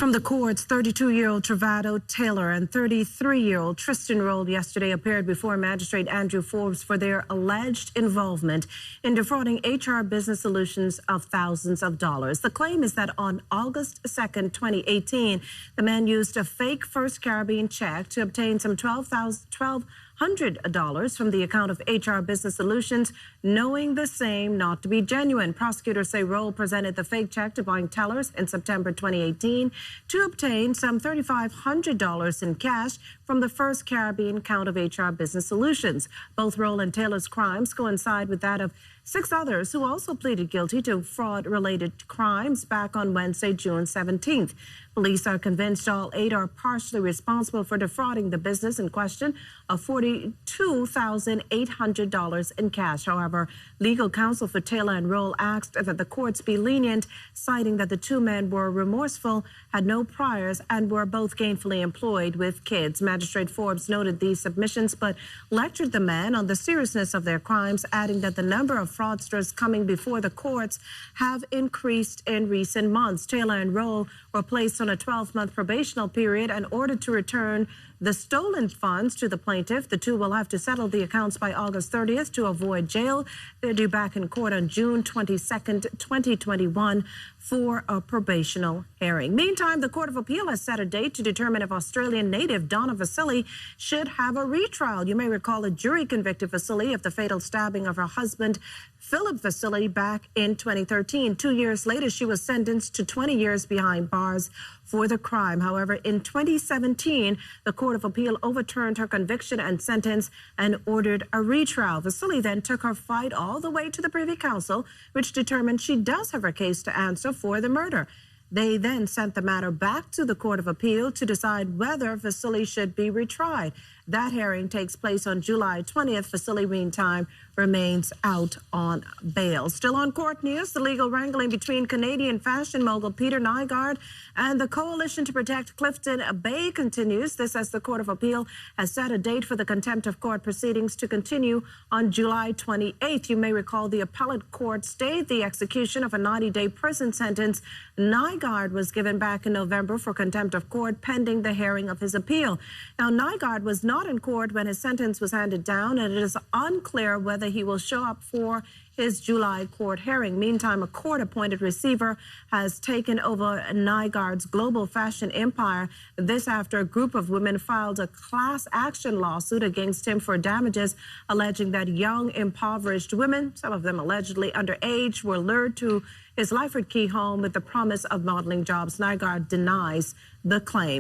From the courts, 32-year-old Travado Taylor and 33-year-old Tristan Roll yesterday appeared before Magistrate Andrew Forbes for their alleged involvement in defrauding HR Business Solutions of thousands of dollars. The claim is that on August 2nd, 2018, the man used a fake First Caribbean check to obtain some $1,200 from the account of HR Business Solutions, knowing the same not to be genuine. Prosecutors say Roll presented the fake check to buying tellers in September 2018 to obtain some $3,500 in cash from the First Caribbean account of HR Business Solutions. Both Roll and Taylor's crimes coincide with that of 6 others who also pleaded guilty to fraud-related crimes back on Wednesday, June 17th. Police are convinced all 8 are partially responsible for defrauding the business in question of $42,800 in cash. However, legal counsel for Taylor and Roll asked that the courts be lenient, citing that the 2 men were remorseful, had no priors, and were both gainfully employed with kids. Magistrate Forbes noted these submissions but lectured the men on the seriousness of their crimes, adding that the number of fraudsters coming before the courts have increased in recent months. Taylor and Roll were placed on a 12-month probational period and ordered to return the stolen funds to the plaintiff. The 2 will have to settle the accounts by August 30th to avoid jail. They're due back in court on June 22nd, 2021 for a probational hearing. Meantime, the Court of Appeal has set a date to determine if Australian native Donna Vasilyi should have a retrial. You may recall a jury convicted Vasilyi of the fatal stabbing of her husband, Philip Vasilyi, back in 2013. 2 years later, she was sentenced to 20 years behind bars for the crime. However, in 2017, the Court of Appeal overturned her conviction and sentence and ordered a retrial. Vasilyi then took her fight all the way to the Privy Council, which determined she does have a case to answer for the murder. They then sent the matter back to the Court of Appeal to decide whether Vasilyi should be retried. That hearing takes place on July 20th. Vasilyi, meantime, remains out on bail. Still on court news, the legal wrangling between Canadian fashion mogul Peter Nygard and the Coalition to Protect Clifton Bay continues. This as the Court of Appeal has set a date for the contempt of court proceedings to continue on July 28th. You may recall the appellate court stayed the execution of a 90-day prison sentence Nygard was given back in November for contempt of court pending the hearing of his appeal. Now, Nygard was not in court when his sentence was handed down, and it is unclear whether he will show up for his July court hearing. Meantime, a court-appointed receiver has taken over Nygard's global fashion empire. This after a group of women filed a class action lawsuit against him for damages, alleging that young, impoverished women, some of them allegedly underage, were lured to his Lyford Key home with the promise of modeling jobs. Nygard denies the claim.